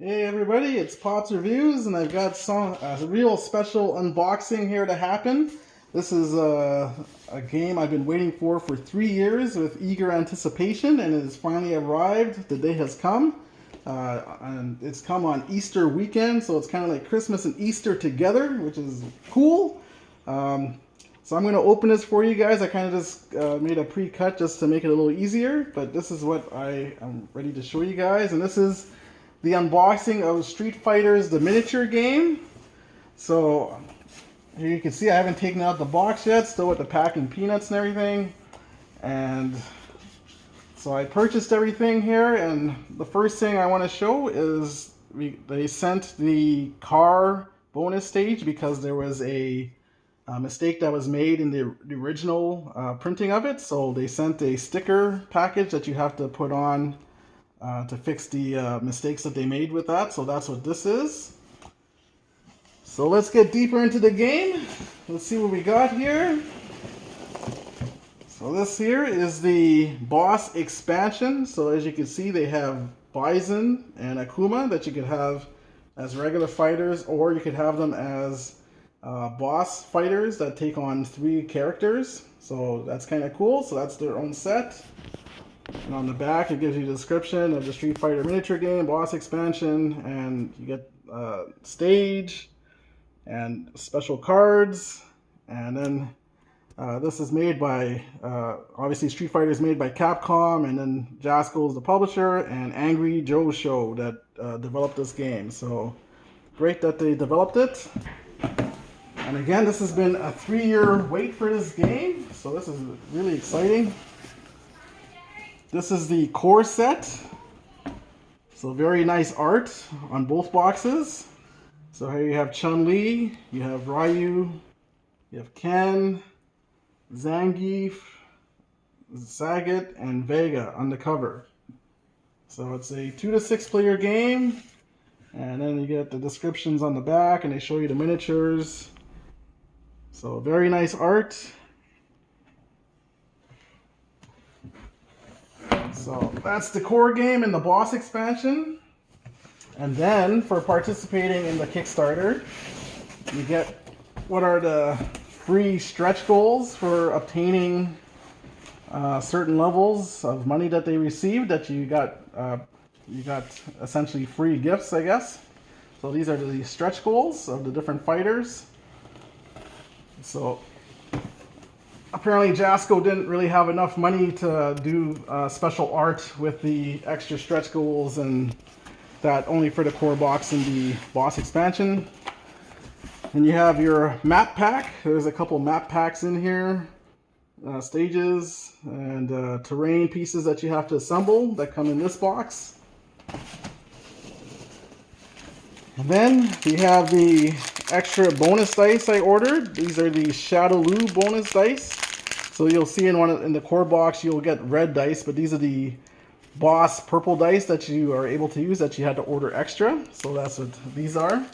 Hey everybody, it's Pops Reviews, and I've got a real special unboxing here to happen. This is a game I've been waiting for 3 years with eager anticipation, and it has finally arrived. The day has come, and it's come on Easter weekend, so it's kind of like Christmas and Easter together, which is cool. So I'm going to open this for you guys. I kind of just made a pre-cut just to make it a little easier, but this is what I am ready to show you guys, and this is the unboxing of Street Fighter's the miniature game. So here you can see I haven't taken out the box yet, still with the packing peanuts and everything. And so I purchased everything here, and the first thing I want to show is they sent the car bonus stage because there was a mistake that was made in the original printing of it. So they sent a sticker package that you have to put on to fix the mistakes that they made with that. So that's what this is. So let's get deeper into the game. Let's see what we got here. So this here is the boss expansion. So as you can see, they have Bison and Akuma that you could have as regular fighters, or you could have them as boss fighters that take on 3 characters. So that's kind of cool. So that's their own set. And on the back, it gives you a description of the Street Fighter miniature game, boss expansion, and you get stage and special cards. And then this is made by, obviously Street Fighter is made by Capcom, and then Jasco is the publisher, and Angry Joe Show that developed this game. So great that they developed it. And again, this has been a 3-year wait for this game, so this is really exciting. This is the core set. So very nice art on both boxes. So here you have Chun-Li, you have Ryu, you have Ken, Zangief, Sagat, and Vega on the cover. So it's a 2 to 6 player game. And then you get the descriptions on the back, and they show you the miniatures. So very nice art. So that's the core game and the boss expansion. And then for participating in the Kickstarter, you get what are the free stretch goals for obtaining certain levels of money that they received that you got essentially free gifts, I guess. So these are the stretch goals of the different fighters. So apparently Jasco didn't really have enough money to do special art with the extra stretch goals, and that only for the core box and the boss expansion. And you have your map pack. There's a couple map packs in here, stages and terrain pieces that you have to assemble that come in this box. And then we have the extra bonus dice I ordered. These are the Shadowloo bonus dice. So you'll see in the core box you'll get red dice, but these are the boss purple dice that you are able to use that you had to order extra. So that's what these are.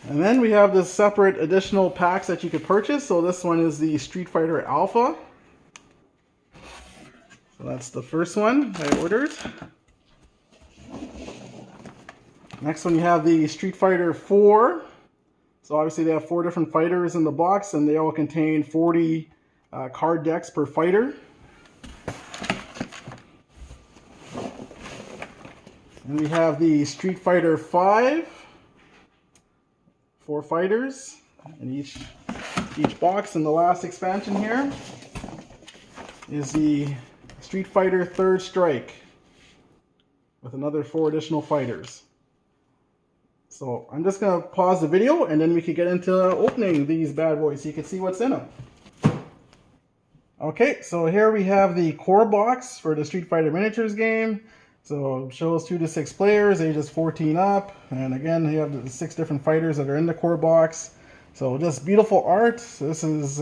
And then we have the separate additional packs that you could purchase. So this one is the Street Fighter Alpha. So that's the first one I ordered. Next one you have the Street Fighter 4. So obviously they have 4 different fighters in the box, and they all contain 40 card decks per fighter. And we have the Street Fighter 5. 4 fighters in each box. And the last expansion here is the Street Fighter Third Strike with another 4 additional fighters. So I'm just going to pause the video, and then we can get into opening these bad boys so you can see what's in them. Okay, so here we have the core box for the Street Fighter Miniatures game. So it shows 2 to 6 players, ages 14 up. And again, you have the 6 different fighters that are in the core box. So just beautiful art. This is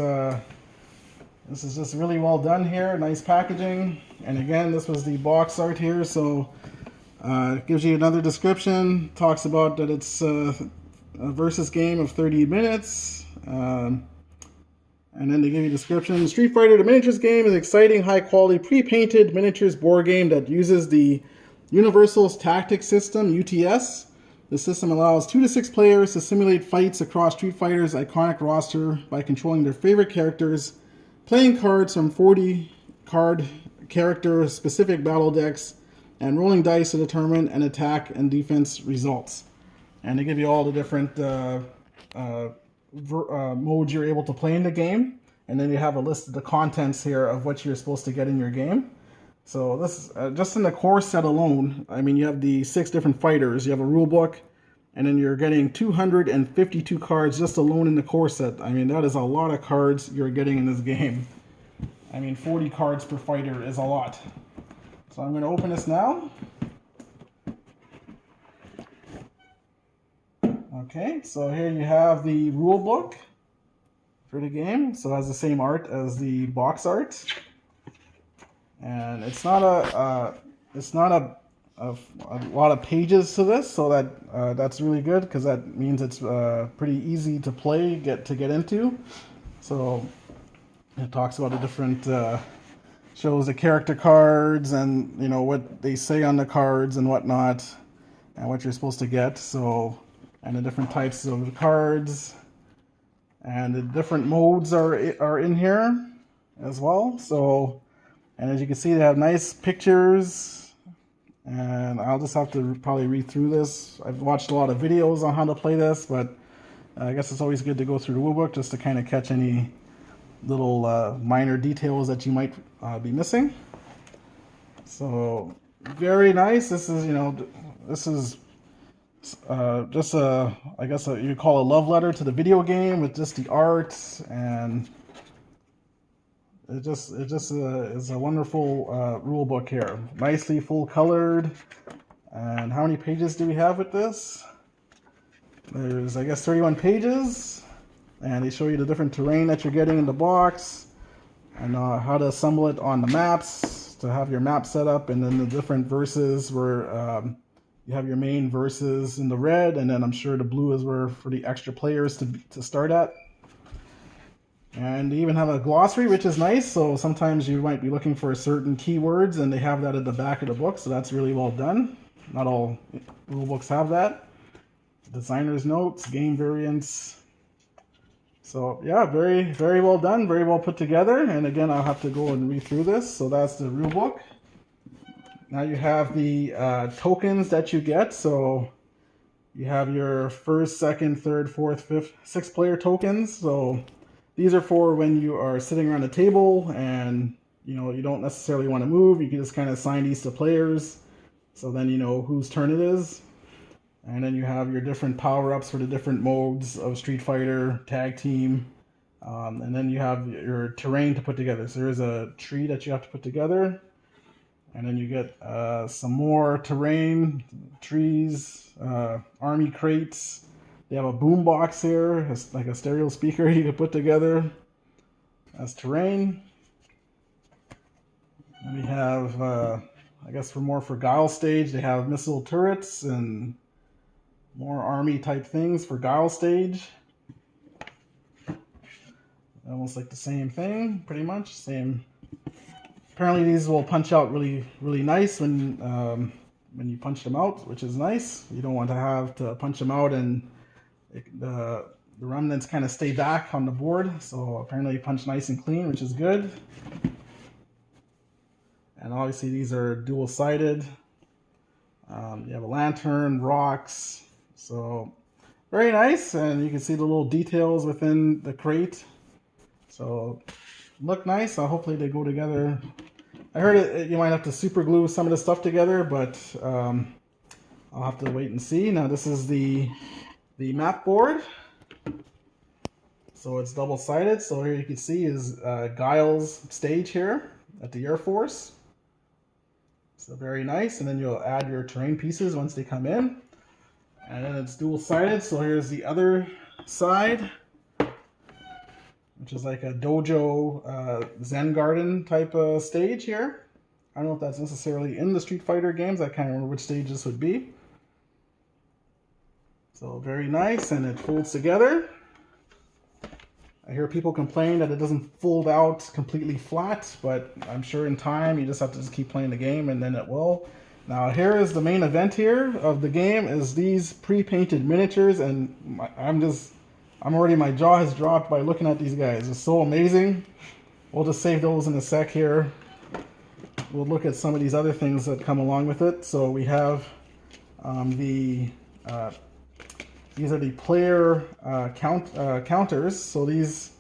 just really well done here. Nice packaging. And again, this was the box art here. So it gives you another description. Talks about that it's a versus game of 30 minutes. And then they give you a description. Street Fighter, the miniatures game, is an exciting, high-quality, pre-painted miniatures board game that uses the Universal Tactics System, UTS. The system allows 2 to 6 players to simulate fights across Street Fighter's iconic roster by controlling their favorite characters, playing cards from 40 card character-specific battle decks, and rolling dice to determine an attack and defense results. And they give you all the different modes you're able to play in the game, and then you have a list of the contents here of what you're supposed to get in your game. So this just in the core set alone, I mean, you have the 6 different fighters, you have a rule book, and then you're getting 252 cards just alone in the core set. I mean, that is a lot of cards you're getting in this game. I mean, 40 cards per fighter is a lot. So I'm going to open this now. Okay, so here you have the rule book for the game. So it has the same art as the box art, and it's not a lot of pages to this, so that's really good because that means it's pretty easy to play, get into. So it talks about the different shows the character cards and what they say on the cards and whatnot, and what you're supposed to get. So. And the different types of cards, and the different modes are in here as well. So, and as you can see, they have nice pictures, and I'll just have to probably read through this. I've watched a lot of videos on how to play this, but I guess it's always good to go through the rulebook just to kind of catch any little minor details that you might be missing. So, very nice. This is, just I guess you call a love letter to the video game with just the art, and it just is a wonderful rule book here. Nicely full colored. And how many pages do we have with this? There's, I guess, 31 pages, and they show you the different terrain that you're getting in the box, and how to assemble it on the maps to have your map set up, and then the different verses where you have your main verses in the red, and then I'm sure the blue is where for the extra players to start at. And they even have a glossary, which is nice. So sometimes you might be looking for certain keywords, and they have that at the back of the book. So that's really well done. Not all rule books have that. Designer's notes, game variants. So yeah, very, very well done, very well put together. And again, I'll have to go and read through this. So that's the rule book. Now you have the tokens that you get. So you have your first, second, third, fourth, fifth, sixth player tokens. So these are for when you are sitting around a table and you don't necessarily want to move. You can just kind of assign these to players, so then you know whose turn it is. And then you have your different power-ups for the different modes of Street Fighter, Tag Team. And then you have your terrain to put together. So there's a tree that you have to put together. And then you get some more terrain, trees, army crates. They have a boom box here, it's like a stereo speaker you can put together as terrain. And we have, I guess for Guile stage, they have missile turrets and more army type things for Guile stage. Almost like the same thing, pretty much same. Apparently these will punch out really, really nice when you punch them out, which is nice. You don't want to have to punch them out and the remnants kind of stay back on the board. So apparently you punch nice and clean, which is good. And obviously these are dual-sided. You have a lantern, rocks. So very nice, and you can see the little details within the crate. So look nice. Hopefully they go together. I heard you might have to super glue some of the stuff together, but I'll have to wait and see. Now this is the map board. So it's double-sided. So here you can see is Guile's stage here at the Air Force. So very nice. And then you'll add your terrain pieces once they come in. And then it's dual-sided. So here's the other side, which is like a dojo Zen garden type of stage here. I don't know if that's necessarily in the Street Fighter games. I can't remember which stage this would be. So very nice, and it folds together. I hear people complain that it doesn't fold out completely flat, but I'm sure in time you just have to just keep playing the game and then it will. Now here is the main event here of the game is these pre-painted miniatures, and I'm already, my jaw has dropped by looking at these guys. It's so amazing. We'll just save those in a sec here. We'll look at some of these other things that come along with it. So we have these are the player counters. So these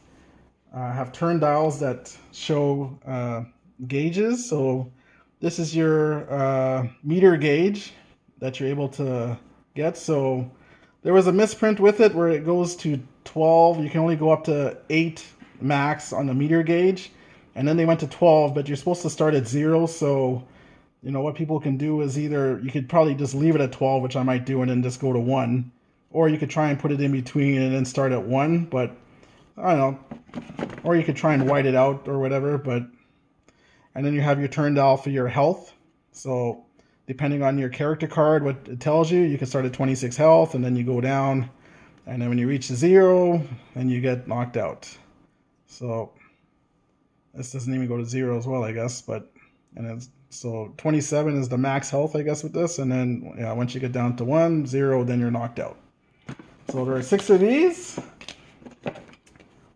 have turn dials that show gauges. So this is your meter gauge that you're able to get. So there was a misprint with it where it goes to 12. You can only go up to 8 max on the meter gauge. And then they went to 12, but you're supposed to start at 0. So, you know, what people can do is either you could probably just leave it at 12, which I might do, and then just go to 1. Or you could try and put it in between and then start at 1. But, I don't know. Or you could try and white it out or whatever. But and then you have your turn dial for your health. So depending on your character card, what it tells you, you can start at 26 health, and then you go down. And then when you reach 0, then you get knocked out. So this doesn't even go to 0 as well, I guess. But so 27 is the max health, I guess, with this. And then once you get down to 1, 0, then you're knocked out. So there are 6 of these.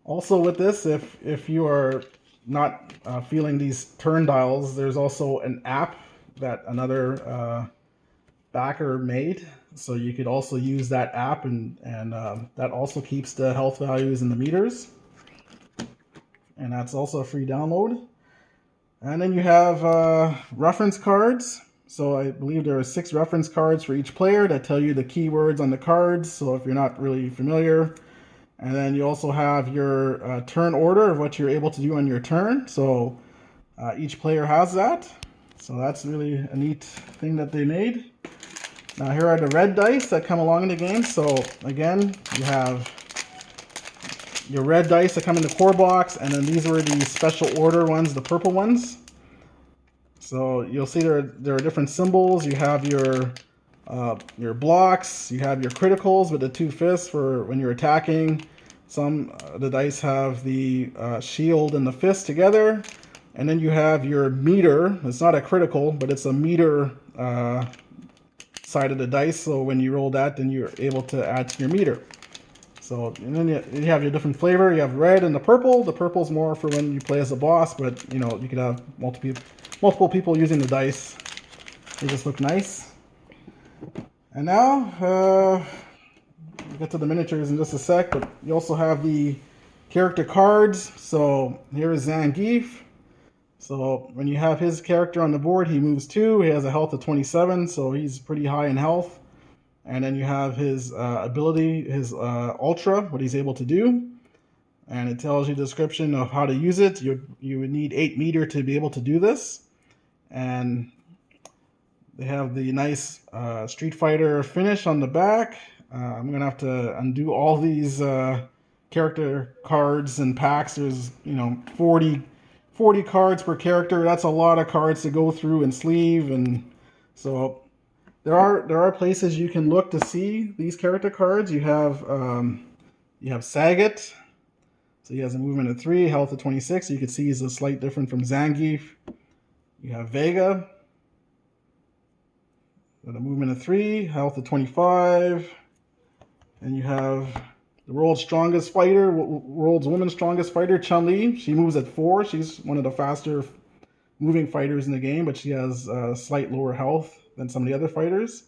Also with this, if you are not feeling these turn dials, there's also an app that another backer made. So you could also use that app, and that also keeps the health values in the meters. And that's also a free download. And then you have reference cards. So I believe there are 6 reference cards for each player that tell you the keywords on the cards. So if you're not really familiar. And then you also have your turn order of what you're able to do on your turn. So each player has that. So that's really a neat thing that they made. Now here are the red dice that come along in the game. So again, you have your red dice that come in the core box, and then these were the special order ones, the purple ones. So you'll see there are different symbols. You have your blocks, you have your criticals with the 2 fists for when you're attacking. Some the dice have the shield and the fist together, and then you have your meter. It's not a critical, but it's a meter side of the dice. So when you roll that, then you're able to add to your meter. So and then you have your different flavor. You have red and the purple. The purple's more for when you play as a boss, but you know you could have multiple people using the dice. They just look nice. And now we'll get to the miniatures in just a sec, but you also have the character cards. So here is Zangief. So when you have his character on the board, he moves 2. He has a health of 27, so he's pretty high in health. And then you have his ability, his Ultra, what he's able to do. And it tells you the description of how to use it. You would need 8 meter to be able to do this. And they have the nice Street Fighter finish on the back. I'm going to have to undo all these character cards and packs. There's, 40 cards per character. That's a lot of cards to go through and sleeve. And so there are places you can look to see these character cards. You have Sagat. So he has a movement of 3, health of 26. So you can see he's a slight different from Zangief. You have Vega with a movement of 3, health of 25. And you have the world's strongest fighter, world's woman's strongest fighter, Chun-Li. She moves at 4. She's one of the faster moving fighters in the game, but she has slight lower health than some of the other fighters.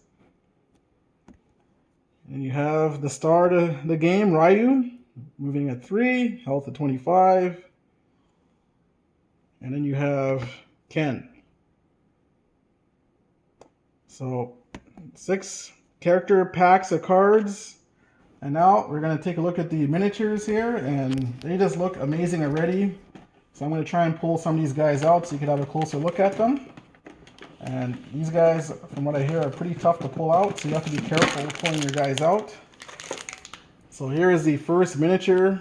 And you have the star of the game, Ryu, moving at 3, health of 25. And then you have Ken. So 6 character packs of cards. And now we're going to take a look at the miniatures here, and they just look amazing already. So I'm going to try and pull some of these guys out so you can have a closer look at them. And these guys, from what I hear, are pretty tough to pull out, so you have to be careful pulling your guys out. So here is the first miniature.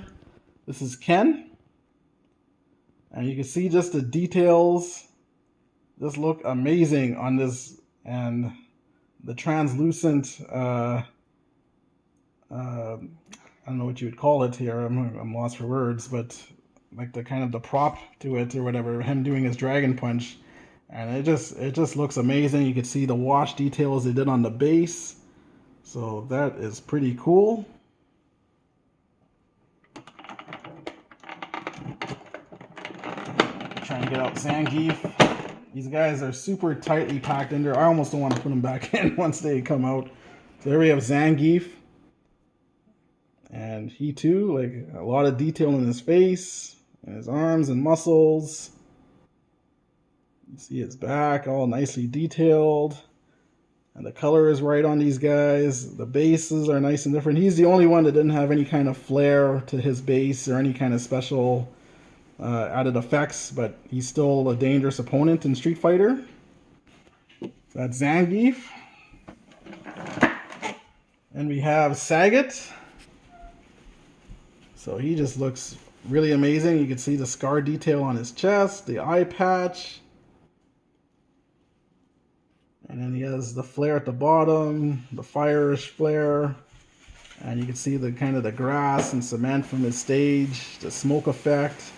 This is Ken. And you can see just the details just look amazing on this, and the translucent, I don't know what you would call it here. I'm lost for words, but like the kind of the prop to it or whatever, him doing his dragon punch, and it just looks amazing. You can see the wash details they did on the base, so that is pretty cool. Trying to get out Zangief. These guys are super tightly packed in there. I almost don't want to put them back in once they come out. So there we have Zangief. And he too, like a lot of detail in his face, and his arms and muscles. You see his back all nicely detailed. And the color is right on these guys. The bases are nice and different. He's the only one that didn't have any kind of flair to his base or any kind of special added effects, but he's still a dangerous opponent in Street Fighter. So that's Zangief. And we have Sagat. So he just looks really amazing. You can see the scar detail on his chest, the eye patch. And then he has the flare at the bottom, the fire-ish flare. And you can see the kind of the grass and cement from his stage, the smoke effect.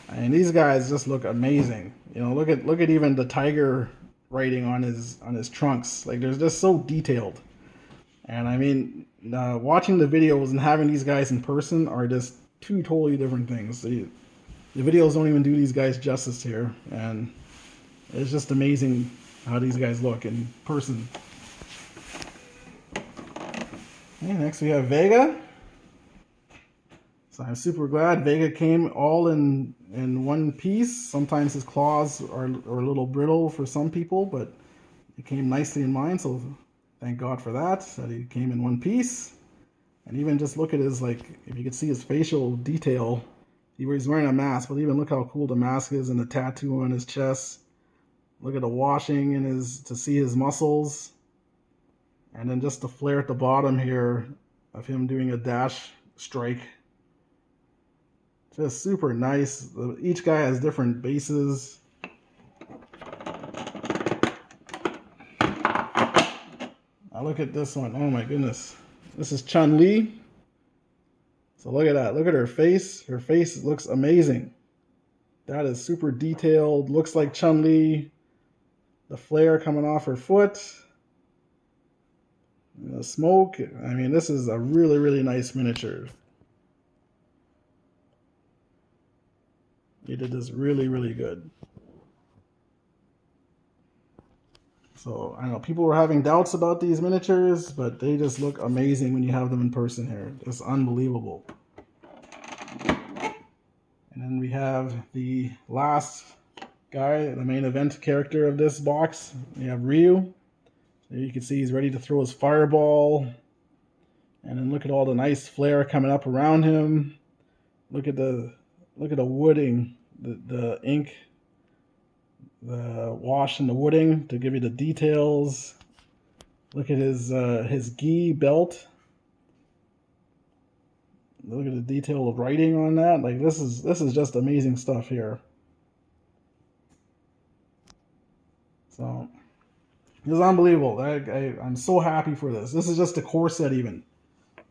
And these guys just look amazing. You know, look at even the tiger writing on his trunks. Like, they're just so detailed. And I mean, watching the videos and having these guys in person are just two totally different things. The videos don't even do these guys justice here, and it's just amazing how these guys look in person. Okay, next we have Vega. So I'm super glad Vega came all in one piece. Sometimes his claws are a little brittle for some people, but it came nicely in mine, so thank God for that he came in one piece. And even just look at his, like, if you could see his facial detail, he's wearing a mask, but even look how cool the mask is and the tattoo on his chest. Look at the washing in to see his muscles. And then just the flare at the bottom here of him doing a dash strike. Just super nice. Each guy has different bases. Now look at this one. Oh my goodness. This is Chun-Li. So look at that. Look at her face. Her face looks amazing. That is super detailed. Looks like Chun-Li. The flare coming off her foot. And the smoke. I mean, this is a really, really nice miniature. He did this really, really good. So, I know people were having doubts about these miniatures, but they just look amazing when you have them in person here. It's unbelievable. And then we have the last guy, the main event character of this box. We have Ryu. So you can see he's ready to throw his fireball. And then look at all the nice flare coming up around him. Look at the wooding, the ink, the wash and the wooding to give you the details. Look at his gi belt. Look at the detail of writing on that. Like, this is just amazing stuff here. So it's unbelievable. I'm so happy for this. This is just a core set even.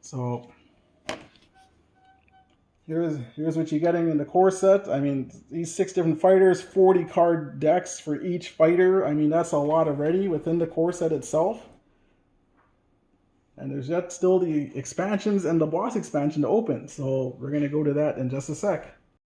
So here's what you're getting in the core set. I mean, these 6 different fighters, 40 card decks for each fighter. I mean, that's a lot already within the core set itself. And there's yet still the expansions and the boss expansion to open. So we're going to go to that in just a sec.